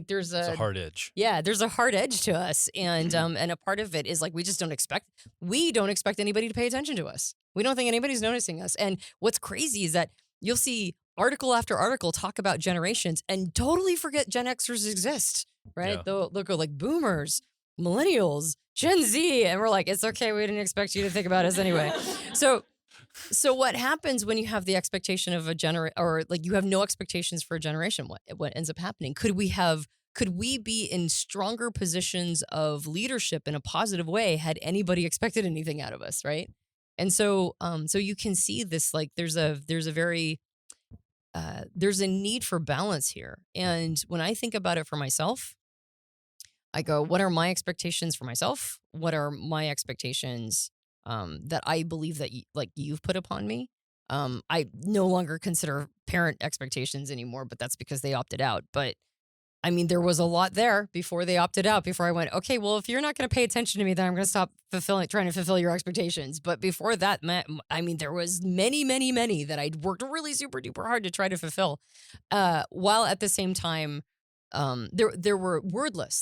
there's It's a hard edge. Yeah, there's a hard edge to us. And a part of it is like we don't expect anybody to pay attention to us. We don't think anybody's noticing us. And what's crazy is that you'll see article after article talk about generations and totally forget Gen Xers exist, right? Yeah. They'll go like boomers, millennials, Gen Z, and we're like, it's okay, we didn't expect you to think about us anyway. So what happens when you have the expectation of or like you have no expectations for a generation? What ends up happening? Could we be in stronger positions of leadership in a positive way had anybody expected anything out of us, right? And so you can see this, like there's a need for balance here. And when I think about it for myself, I go, what are my expectations for myself? What are my expectations that I believe that you've put upon me? I no longer consider parent expectations anymore, but that's because they opted out. But I mean, there was a lot there before they opted out, before I went, okay, well, if you're not going to pay attention to me, then I'm going to stop trying to fulfill your expectations. But before that, I mean, there was many, many, many that I'd worked really super duper hard to try to fulfill. While at the same time, there were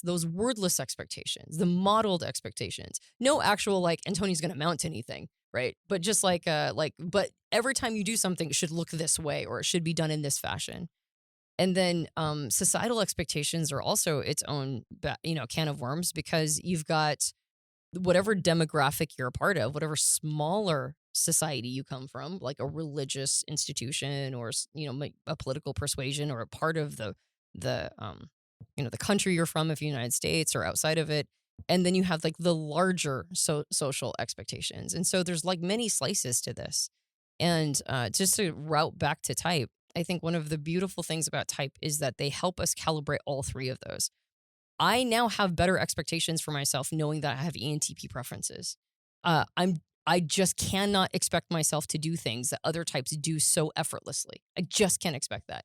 those wordless expectations, the modeled expectations. No actual like Antonia's going to amount to anything, right? But just but every time you do something, it should look this way or it should be done in this fashion. And then societal expectations are also its own, can of worms, because you've got whatever demographic you're a part of, whatever smaller society you come from, like a religious institution or a political persuasion or a part of the country you're from, if you're United States or outside of it. And then you have like the larger social expectations. And so there's like many slices to this. And just to route back to type, I think one of the beautiful things about type is that they help us calibrate all three of those. I now have better expectations for myself knowing that I have ENTP preferences. I just cannot expect myself to do things that other types do so effortlessly. I just can't expect that.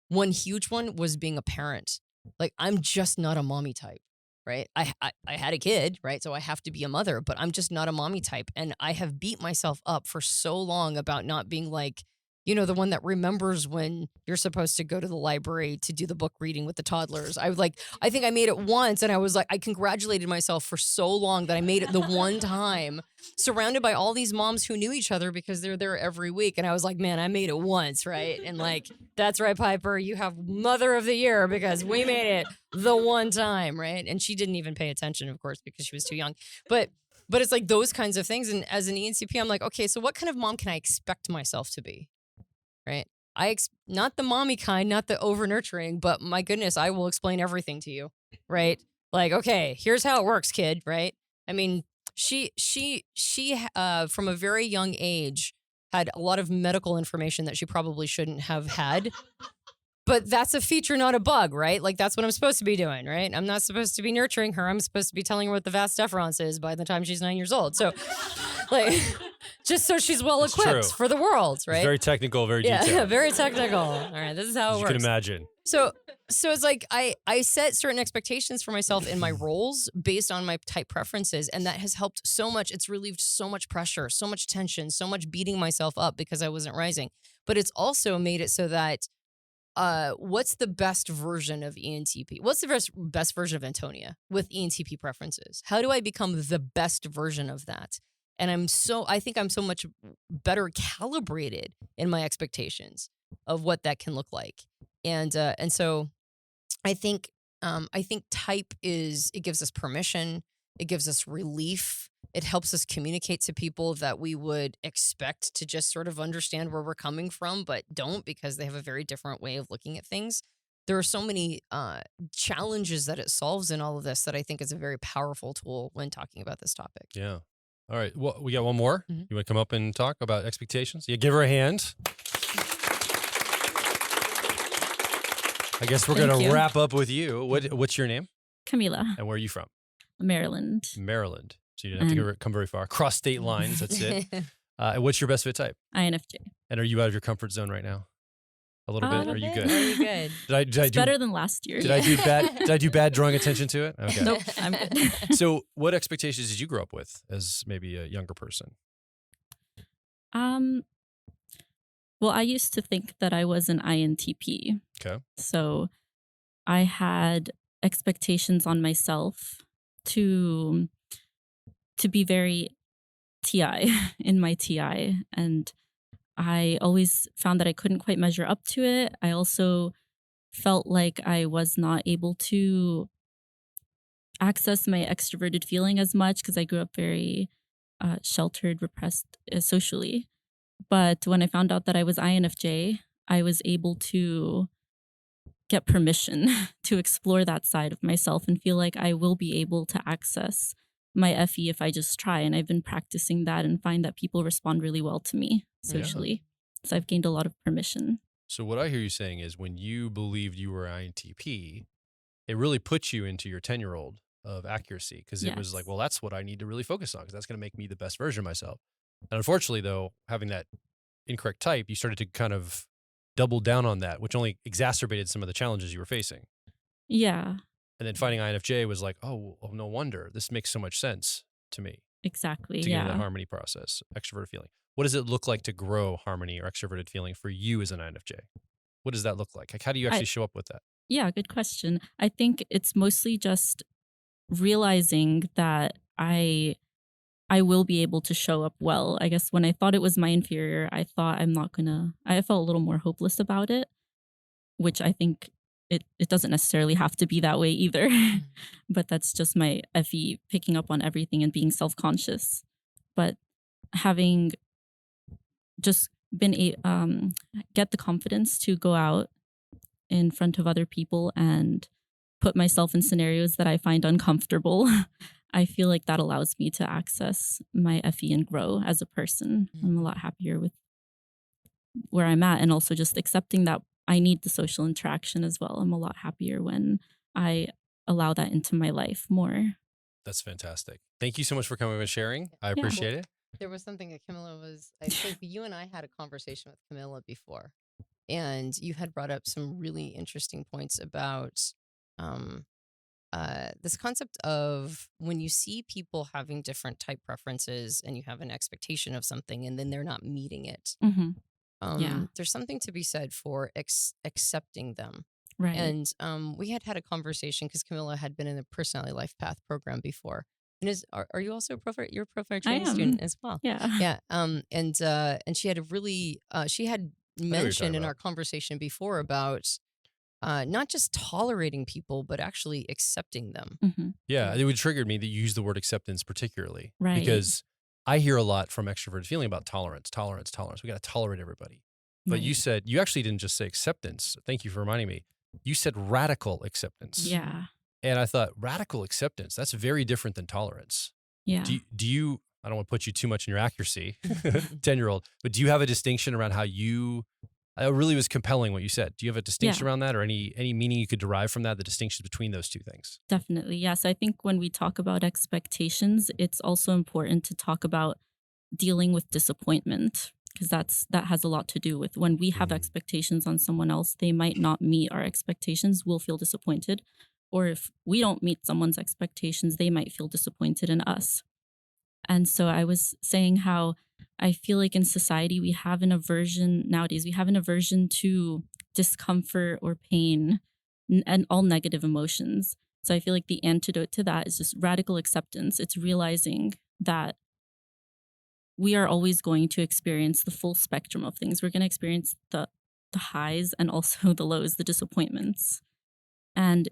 One huge one was being a parent. Like, I'm just not a mommy type, right? I had a kid, right? So I have to be a mother, but I'm just not a mommy type. And I have beat myself up for so long about not being like, the one that remembers when you're supposed to go to the library to do the book reading with the toddlers. I think I made it once, and I was like, I congratulated myself for so long that I made it the one time, surrounded by all these moms who knew each other because they're there every week. And I was like, man, I made it once, right? And like, that's right, Piper, you have Mother of the Year because we made it the one time, right? And she didn't even pay attention, of course, because she was too young. But it's like those kinds of things. And as an ENTP, I'm like, okay, so what kind of mom can I expect myself to be? Right? Not the mommy kind, not the over nurturing, but my goodness, I will explain everything to you, right? Like, okay, here's how it works, kid, right? I mean, she from a very young age had a lot of medical information that she probably shouldn't have had. But that's a feature, not a bug, right? Like, that's what I'm supposed to be doing, right? I'm not supposed to be nurturing her. I'm supposed to be telling her what the vas deferens is by the time she's 9 years old. So, like, just so she's well equipped for the world, right? It's very technical, very detailed. Yeah, very technical. All right, this is how it works. You can imagine. So it's like I set certain expectations for myself in my roles based on my type preferences, and that has helped so much. It's relieved so much pressure, so much tension, so much beating myself up because I wasn't rising. But it's also made it so that what's the best version of ENTP? What's the best version of Antonia with ENTP preferences? How do I become the best version of that? And I think I'm so much better calibrated in my expectations of what that can look like. And so I think type it gives us permission. It gives us relief. It helps us communicate to people that we would expect to just sort of understand where we're coming from, but don't, because they have a very different way of looking at things. There are so many challenges that it solves in all of this that I think is a very powerful tool when talking about this topic. Yeah. All right. Well, we got one more. Mhm. You want to come up and talk about expectations? Yeah, give her a hand. I guess we're Thank going to you. wrap up with you. What's your name Camila, and where are you from? Maryland. Maryland. So you didn't have to come very far. Cross state lines. That's it. And what's your best fit type? INFJ. And are you out of your comfort zone right now? A little bit? Are you Are good? you good? Did I It's do better than last year. Did I do bad? Did I do bad drawing attention to it? Okay. Nope, I'm good. So, what expectations did you grow up with as maybe a younger person? Well, I used to think that I was an INTP. Okay. So I had expectations on myself to be very TI in my TI, and I always found that I couldn't quite measure up to it. I also felt like I was not able to access my extroverted feeling as much because I grew up very sheltered, repressed socially. But when I found out that I was INFJ, I was able to get permission to explore that side of myself and feel like I will be able to access my FE if I just try. And I've been practicing that and find that people respond really well to me socially. So I've gained a lot of permission. So, what I hear you saying is when you believed you were INTP, it really put you into your 10-year-old of accuracy because it was like, well, that's what I need to really focus on because that's going to make me the best version of myself. And unfortunately, though, having that incorrect type, you started to kind of double down on that, which only exacerbated some of the challenges you were facing. Yeah, And then finding INFJ was like, oh, well, no wonder. This makes so much sense to me exactly. to get into that Yeah. harmony process, extroverted feeling. What does it look like to grow harmony or extroverted feeling for you as an INFJ? What does that look like? Like, how do you actually show up with that? Yeah, good question. I think it's mostly just realizing that I will be able to show up well. I guess when I thought it was my inferior, I thought I felt a little more hopeless about it, which I think it doesn't necessarily have to be that way either. But that's just my FE picking up on everything and being self-conscious. But having just been get the confidence to go out in front of other people and put myself in scenarios that I find uncomfortable, I feel like that allows me to access my FE and grow as a person. I'm a lot happier with where I'm at, and also just accepting that I need the social interaction as well. I'm a lot happier when I allow that into my life more. That's fantastic. Thank you so much for coming and sharing. I appreciate it. There was something that Camilla I think you and I had a conversation with Camilla before, and you had brought up some really interesting points about this concept of when you see people having different type preferences and you have an expectation of something and then they're not meeting it. Mm-hmm. Yeah. There's something to be said for accepting them. Right. And we had a conversation because Camilla had been in the Personality Life Path program before. And are you also you're a profile training student as well? Yeah. Yeah. And she had she had mentioned in our conversation before about not just tolerating people, but actually accepting them. Mm-hmm. Yeah, it would triggered me that you use the word acceptance particularly. Right. Because I hear a lot from extroverted feeling about tolerance. We got to tolerate everybody. But you said, you actually didn't just say acceptance. Thank you for reminding me. You said radical acceptance. Yeah. And I thought radical acceptance, that's very different than tolerance. Yeah. Do you, I don't want to put you too much in your accuracy, 10-year-old, but do you have a distinction around how it really was compelling what you said. Do you have a distinction around that or any meaning you could derive from that, the distinctions between those two things? Definitely. Yes. I think when we talk about expectations, it's also important to talk about dealing with disappointment, because that has a lot to do with when we have expectations on someone else, they might not meet our expectations, we'll feel disappointed. Or if we don't meet someone's expectations, they might feel disappointed in us. And so I was saying how I feel like in society, we have an aversion to discomfort or pain and all negative emotions. So I feel like the antidote to that is just radical acceptance. It's realizing that we are always going to experience the full spectrum of things. We're going to experience the highs and also the lows, the disappointments. And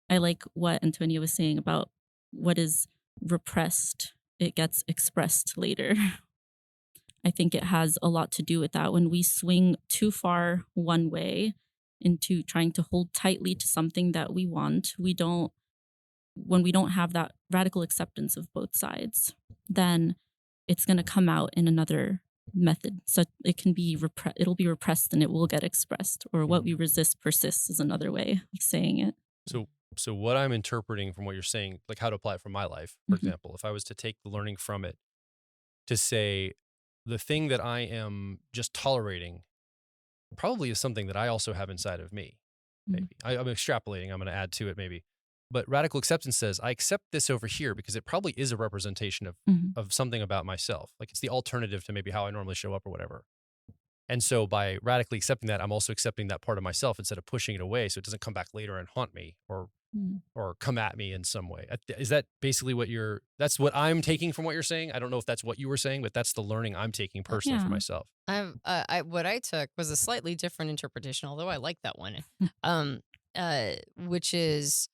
I like what Antonia was saying about what is repressed, it gets expressed later. I think it has a lot to do with that. When we swing too far one way into trying to hold tightly to something that we want, we don't when we don't have that radical acceptance of both sides, then it's going to come out in another method. So it can be it'll be repressed and it will get expressed, or what we resist persists is another way of saying it. So what I'm interpreting from what you're saying, like how to apply it from my life, for example, if I was to take the learning from it to say the thing that I am just tolerating probably is something that I also have inside of me. Maybe I'm extrapolating. I'm going to add to it maybe. But radical acceptance says, I accept this over here because it probably is a representation of something about myself. Like it's the alternative to maybe how I normally show up or whatever. And so by radically accepting that, I'm also accepting that part of myself instead of pushing it away so it doesn't come back later and haunt me or come at me in some way. Is that basically that's what I'm taking from what you're saying? I don't know if that's what you were saying, but that's the learning I'm taking personally for myself. What I took was a slightly different interpretation, although I like that one, which is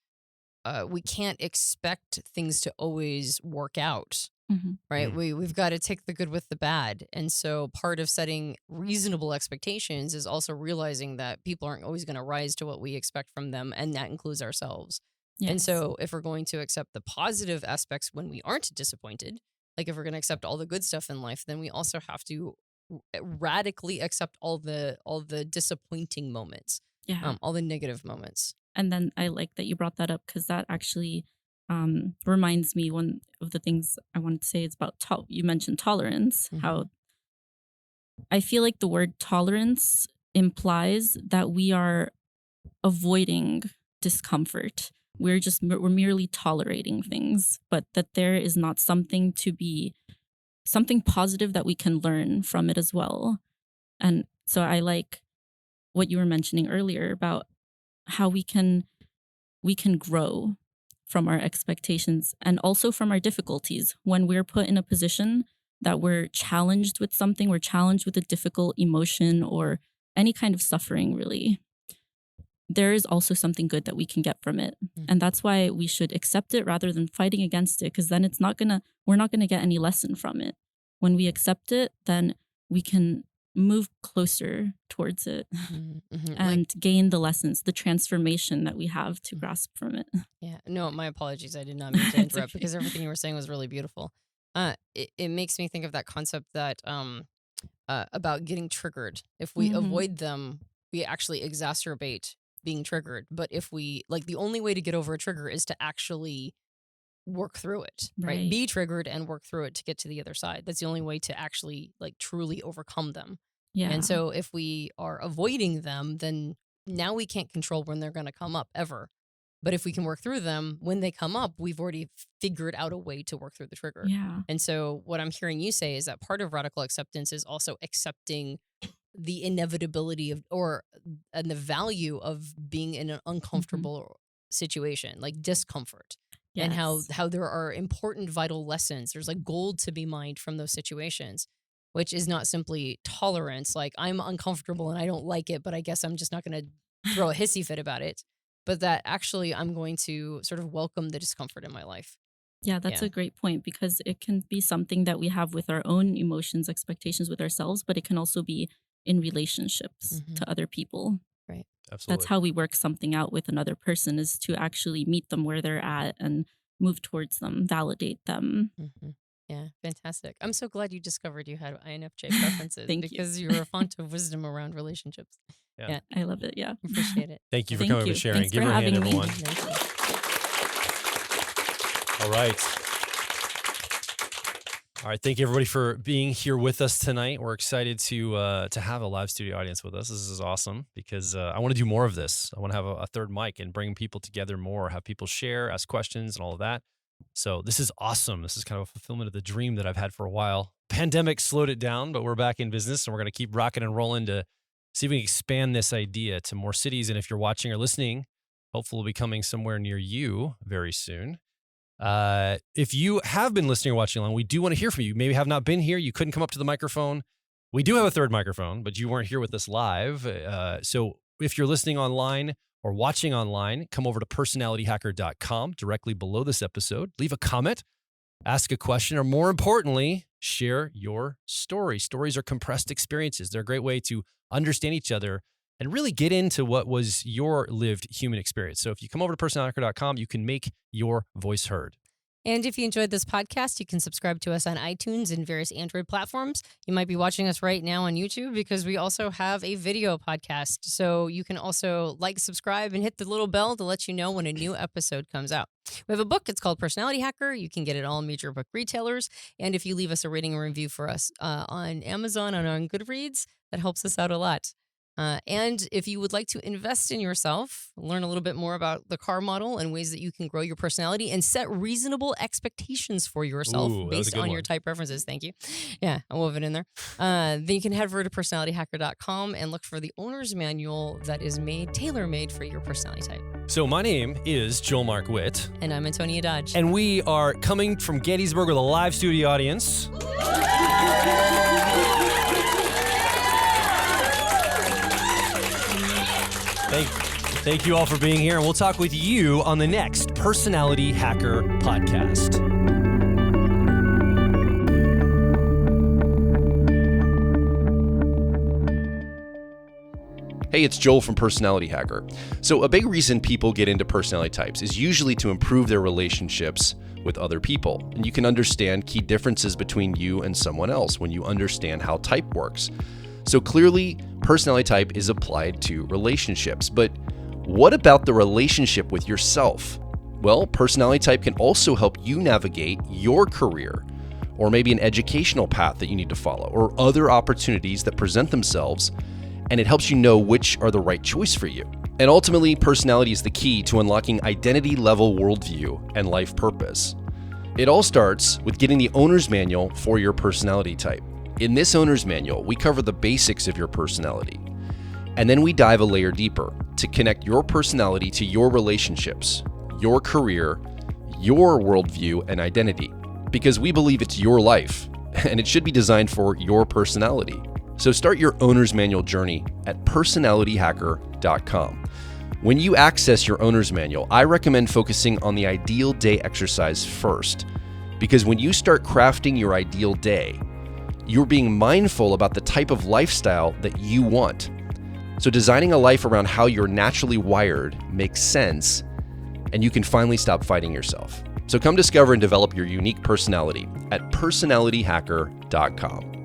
we can't expect things to always work out, right? We've got to take the good with the bad. And so part of setting reasonable expectations is also realizing that people aren't always going to rise to what we expect from them, and that includes ourselves. Yes. And so if we're going to accept the positive aspects when we aren't disappointed, like if we're going to accept all the good stuff in life, then we also have to radically accept all the disappointing moments, all the negative moments. And then I like that you brought that up, because that actually reminds me, one of the things I wanted to say is about you mentioned tolerance, how I feel like the word tolerance implies that we are avoiding discomfort. We're merely tolerating things, but that there is not something positive that we can learn from it as well. And so I like what you were mentioning earlier about how we can grow from our expectations and also from our difficulties. When we're put in a position that we're challenged with something, we're challenged with a difficult emotion or any kind of suffering, really, there is also something good that we can get from it. And that's why we should accept it rather than fighting against it, because then we're not gonna get any lesson from it. When we accept it, then we can move closer towards it and gain the lessons, the transformation that we have to grasp from it. Yeah, no, my apologies. I did not mean to interrupt because everything you were saying was really beautiful. It makes me think of that concept that about getting triggered. If we avoid them, we actually exacerbate being triggered. But if we, like, the only way to get over a trigger is to actually work through it, right? Be triggered and work through it to get to the other side. That's the only way to actually, like, truly overcome them. Yeah. And so if we are avoiding them, then now we can't control when they're going to come up ever. But if we can work through them, when they come up, we've already figured out a way to work through the trigger. Yeah. And so what I'm hearing you say is that part of radical acceptance is also accepting the inevitability of, and the value of being in an uncomfortable situation, like discomfort. Yes. And how there are important vital lessons. There's like gold to be mined from those situations, which is not simply tolerance. Like, I'm uncomfortable and I don't like it, but I guess I'm just not going to throw a hissy fit about it. But that actually I'm going to sort of welcome the discomfort in my life. Yeah, that's a great point, because it can be something that we have with our own emotions, expectations with ourselves, but it can also be in relationships to other people. Right. Absolutely. That's how we work something out with another person, is to actually meet them where they're at and move towards them, validate them. Yeah, fantastic. I'm so glad you discovered you had INFJ preferences because you're a font of wisdom around relationships. Yeah, I love it. Yeah. Appreciate it. Thank you for coming and sharing. Thanks Give her a hand, everyone. All right. All right. Thank you, everybody, for being here with us tonight. We're excited to have a live studio audience with us. This is awesome because I want to do more of this. I want to have a third mic and bring people together more, have people share, ask questions, and all of that. So this is awesome. This is kind of a fulfillment of the dream that I've had for a while. Pandemic slowed it down, but we're back in business, and we're going to keep rocking and rolling to see if we can expand this idea to more cities. And if you're watching or listening, hopefully we'll be coming somewhere near you very soon. If you have been listening or watching along, we do want to hear from you. You maybe have not been here. You couldn't come up to the microphone. We do have a third microphone, but you weren't here with us live. So if you're listening online or watching online, come over to personalityhacker.com directly below this episode. Leave a comment, ask a question, or more importantly, share your story. Stories are compressed experiences. They're a great way to understand each other and really get into what was your lived human experience. So if you come over to personalityhacker.com, you can make your voice heard. And if you enjoyed this podcast, you can subscribe to us on iTunes and various Android platforms. You might be watching us right now on YouTube because we also have a video podcast. So you can also like, subscribe, and hit the little bell to let you know when a new episode comes out. We have a book. It's called Personality Hacker. You can get it at all major book retailers. And if you leave us a rating and review for us on Amazon and on Goodreads, that helps us out a lot. And if you would like to invest in yourself, learn a little bit more about the CAR model and ways that you can grow your personality and set reasonable expectations for yourself based on your type preferences. Thank you. Yeah, I wove it in there. Then you can head over to personalityhacker.com and look for the owner's manual that is tailor-made for your personality type. So my name is Joel Mark Witt. And I'm Antonia Dodge. And we are coming from Gettysburg with a live studio audience. Thank you all for being here, and we'll talk with you on the next Personality Hacker podcast. Hey, it's Joel from Personality Hacker. So a big reason people get into personality types is usually to improve their relationships with other people. And you can understand key differences between you and someone else when you understand how type works. So clearly, personality type is applied to relationships, but what about the relationship with yourself? Well, personality type can also help you navigate your career, or maybe an educational path that you need to follow, or other opportunities that present themselves, and it helps you know which are the right choice for you. And ultimately, personality is the key to unlocking identity-level worldview and life purpose. It all starts with getting the owner's manual for your personality type. In this owner's manual, we cover the basics of your personality, and then we dive a layer deeper to connect your personality to your relationships, your career, your worldview, and identity, because we believe it's your life, and it should be designed for your personality. So start your owner's manual journey at personalityhacker.com. When you access your owner's manual, I recommend focusing on the ideal day exercise first, because when you start crafting your ideal day, you're being mindful about the type of lifestyle that you want. So designing a life around how you're naturally wired makes sense, and you can finally stop fighting yourself. So come discover and develop your unique personality at personalityhacker.com.